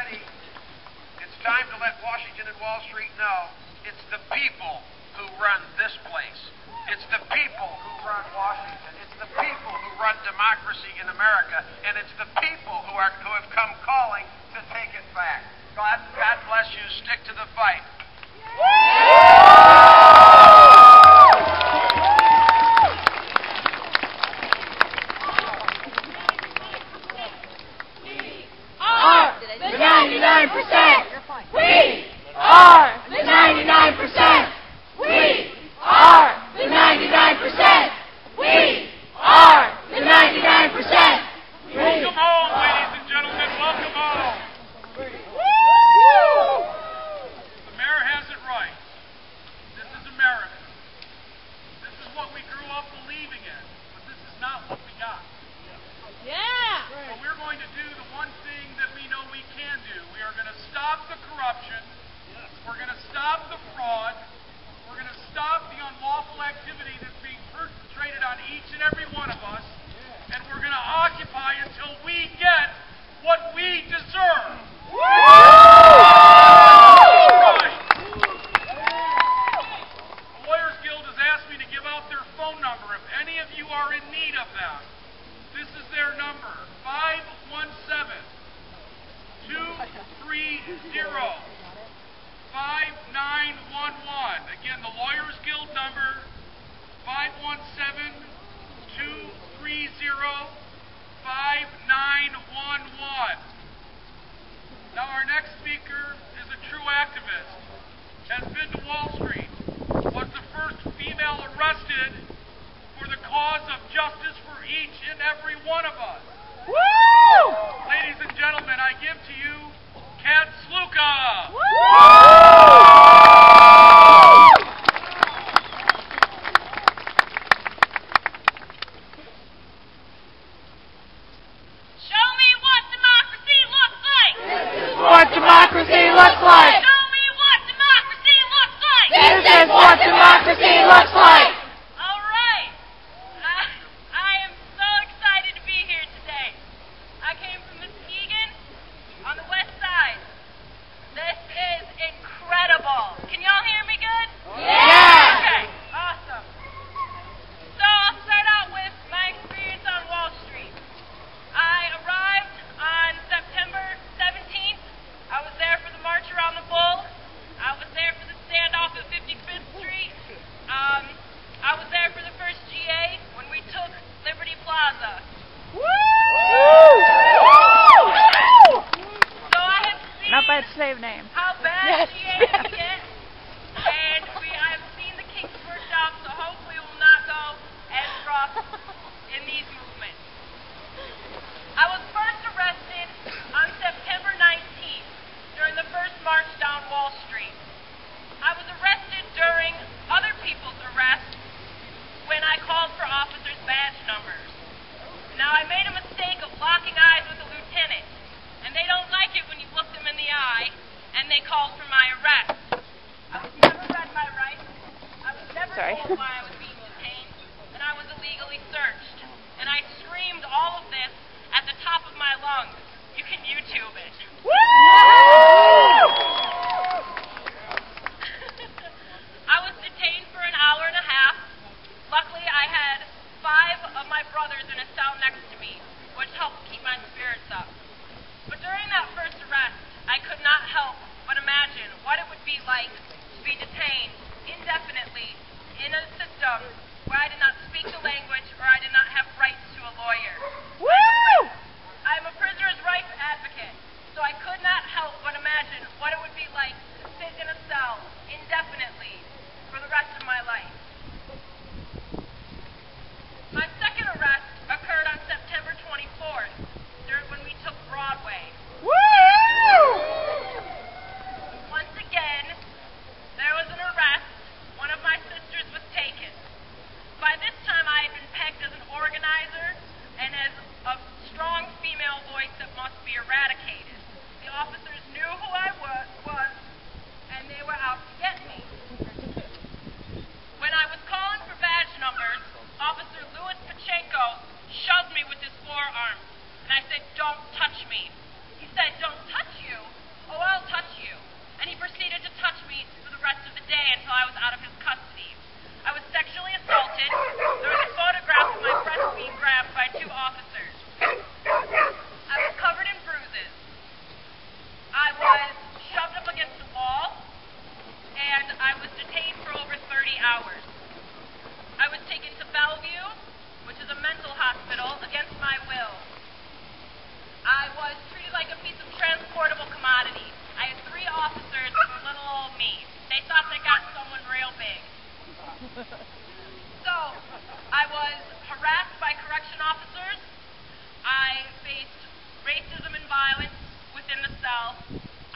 already. It's time to let Washington and Wall Street know it's the people who run this place. It's the people who run Washington. It's the people who run democracy in America. And it's the people who have come calling to take it back. God bless you. Stick to the fight. The 99%. We are the 99%. We are the 99%. We are the 99%. Welcome home, ladies and gentlemen. Welcome home. The mayor has it right. This is America. This is what we grew up believing in, but this is not what we got. Yeah. So we're going to do the one thing that we know we can do. We are going to stop the corruption. We're going to stop the fraud. We're going to stop the unlawful activity that's being perpetrated on each and every one of us. And we're going to occupy until we get what we deserve. Right. The Lawyers Guild has asked me to give out their phone number if any of you are in need of them. This is their number, 517-230-5911. Again, the Lawyers Guild number, 517-230-5911. Now, our next speaker is a true activist, has been to Wall Street, was the first female arrested for the cause of justice for each and every one of us. Woo! Ladies and gentlemen, I give to you Kat Sluka. Show me what democracy looks like. This is what democracy looks like. Show me what democracy looks like. This is what democracy looks like. All right. I am so excited to be here today. I came from Muskegon on the west side. This is incredible. Can y'all hear me good? Yeah. Okay, awesome. So I'll start out with my experience on Wall Street. I arrived on September 17th. I was there for the March Around the Bull. I was there for the standoff at 55th Street. I was there for the first GA when we took Liberty Plaza. So I have seen Not by its slave name. how bad GA can get, and I've seen the kinks worked out, so hopefully we will not go as rough in these movements. I was first arrested on September 19th during the first march down Wall Street. I was arrested during other people's arrests when I called for officers' badge numbers. Now, I made a mistake of locking eyes with a lieutenant, and they don't like it when you look them in the eye, and they called for my arrest. I was never read my rights. I was never told why I was being detained, and I was illegally searched. And I screamed all of this at the top of my lungs. You can YouTube it. I was detained for an hour and a half. Luckily, I had 5 of my brothers in a cell next to me, which helped keep my spirits up. But during that first arrest, I could not help but imagine what it would be like to be detained indefinitely in a system where I did not speak the language or I did not have rights to a lawyer. I'm a prisoner's rights advocate, so I could not help but imagine what it would be like to sit in a cell indefinitely for the rest of my life. My second arrest occurred on September 24th, when we took Broadway. Once again, there was an arrest. One of my sisters was taken. By this time, I had been pegged as an organizer and as a strong female voice that must be eradicated. The officers knew who I was, and they were out to get me. When I was calling for badge numbers, Officer Louis Pachenko shoved me with his forearm, and I said, "Don't touch me." He said, "Don't touch you?"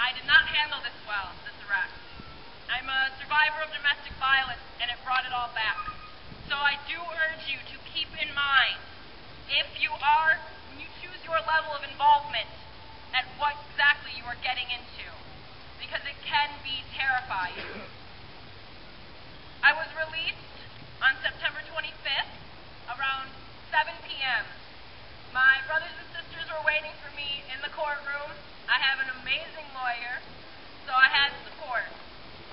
I did not handle this well, this arrest. I'm a survivor of domestic violence, and it brought it all back. So I do urge you to keep in mind, when you choose your level of involvement, at what exactly you are getting into, because it can be terrifying. I was released on September 25th, around 7 p.m. My brothers and sisters were waiting for me in the courtroom. I have an amazing lawyer, so I had support.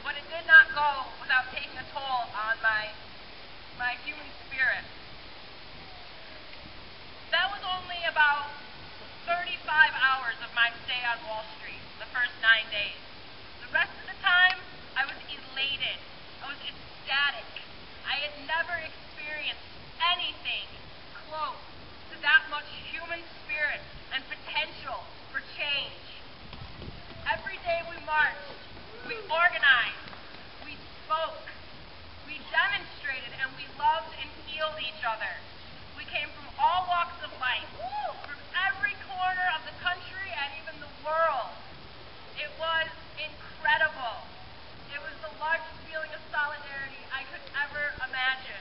But it did not go without taking a toll on my human spirit. That was only about 35 hours of my stay on Wall Street, the first 9 days. The rest of the time, I was elated. I was ecstatic. I had never experienced anything close to that much human spirit and potential for change. Every day we marched, we organized, we spoke, we demonstrated, and we loved and healed each other. We came from all walks of life, from every corner of the country and even the world. It was incredible. It was the largest feeling of solidarity I could ever imagine.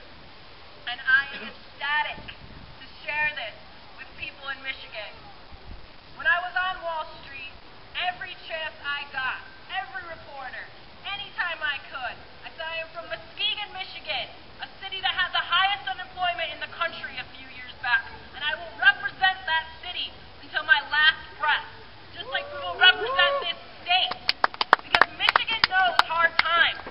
And I am ecstatic to share this with people in Michigan. When I was on Wall Street, every chance I got, every reporter, anytime I could, I said I am from Muskegon, Michigan, a city that had the highest unemployment in the country a few years back, and I will represent that city until my last breath, just like we will represent this state, because Michigan knows hard times.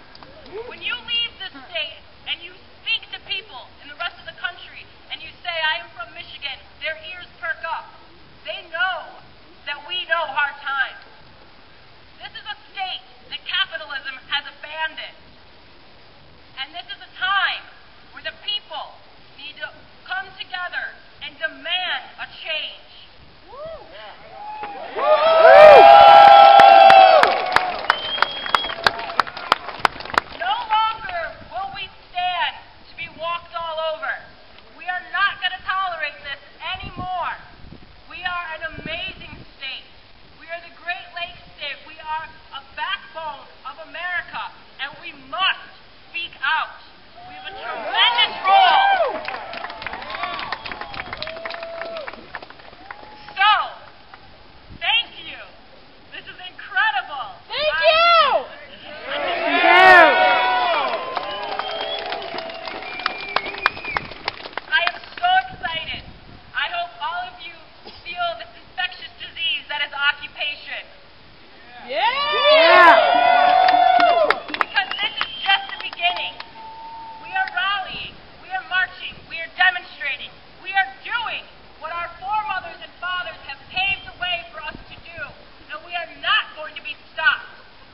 When you leave this state and you speak to people in the rest of the country and you say, I am from Michigan, their ears perk up. They know that we know hard times. This is a state that capitalism has abandoned. And this is a time where the people need to come together and demand a change. No longer will we stand to be walked all over. We are not going to tolerate this anymore. We are an amazing state. We are the Great Lakes state. We are a backbone of America, and we must speak out. We have a tremendous role. So, thank you. This is incredible. Thank you! Thank you! I am so excited. I hope all of you feel this infectious disease that is occupation. Yeah! Because this is just the beginning. We are rallying, we are marching, we are demonstrating, we are doing what our foremothers and fathers have paved the way for us to do, and we are not going to be stopped.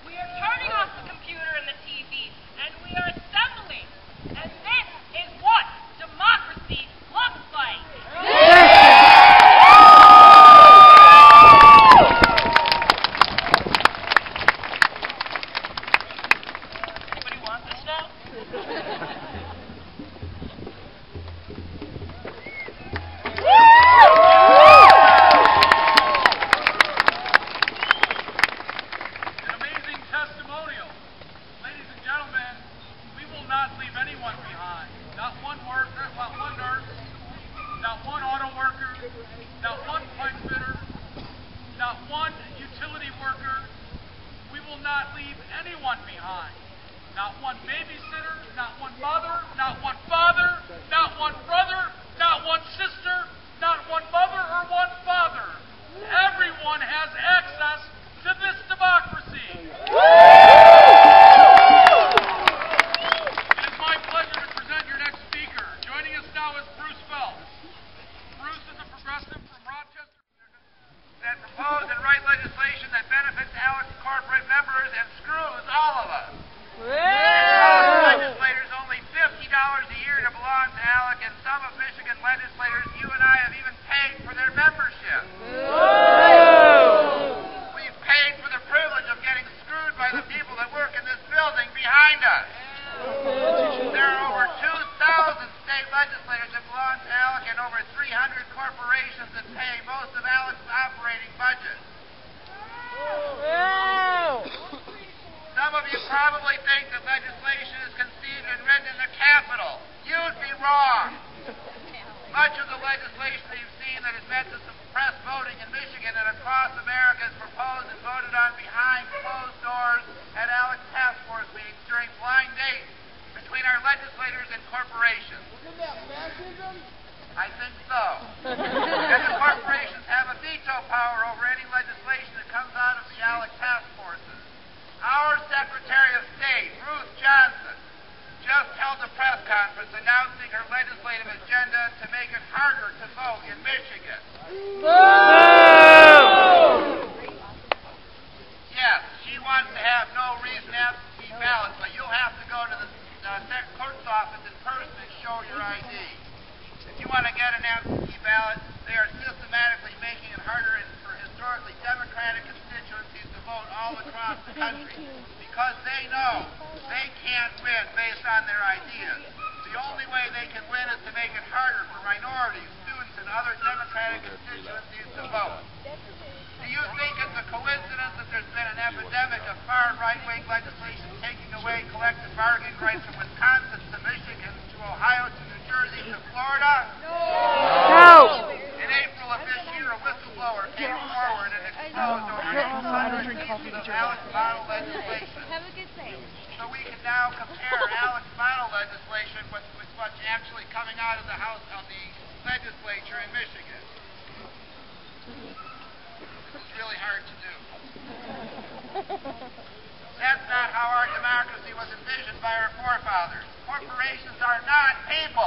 We are turning off the computer and the TV, and we are assembling, and this is what democracy looks like. Anybody want this now? An amazing testimonial. Ladies and gentlemen, we will not leave anyone behind. Not one worker, not one nurse, not one auto worker, not one pipe fitter, not one utility worker. We will not leave anyone behind. Not one babysitter, not one mother, not one father, not one brother, not one sister, not one mother or one father. Everyone has access to this democracy. It is my pleasure to present your next speaker. Joining us now is Bruce Phelps. Bruce is a progressive from Rochester. That propose and write legislation that benefits Alex corporate members and screws all of us. Legislators only $50 a year to belong to ALEC, and some of Michigan legislators, you and I, have even paid for their membership. We've paid for the privilege of getting screwed by the people that work in this building behind us. There are over 2,000 state legislators that belong to ALEC and over 300 corporations that pay most of ALEC's operating budget. probably think that legislation is conceived and written in the Capitol. You'd be wrong. Much of the legislation that you've seen that is meant to suppress voting in Michigan and across America is proposed and voted on behind closed doors at Alex Task Force meetings during blind dates between our legislators and corporations. Isn't that fascism? I think so. And the corporations have a veto power over any legislation that comes out of the Alex Task Forces. Our Secretary of State, Ruth Johnson, just held a press conference announcing her legislative agenda to make it harder to vote in Michigan. Yes, she wants to have no reason absentee ballots, but you'll have to go to the clerk's office in person and show your ID. If you want to get an absentee ballot, they are systematically making it harder for historically Democratic constituencies to vote all across the country because they know they can't win based on their ideas. The only way they can win is to make it harder for minorities, students, and other Democratic constituencies to vote. Do you think it's a coincidence that there's been an epidemic of far right-wing legislation taking away collective bargaining rights from Wisconsin to Michigan to Ohio to New Jersey to Florida? No. In April of this year, a whistleblower came forward and exposed over 600 pieces of Alex model legislation. So we can now compare Alex model legislation with what's actually coming out of the House of the legislature in Michigan. This is really hard to do. That's not how our democracy was envisioned by our forefathers. Corporations are not people.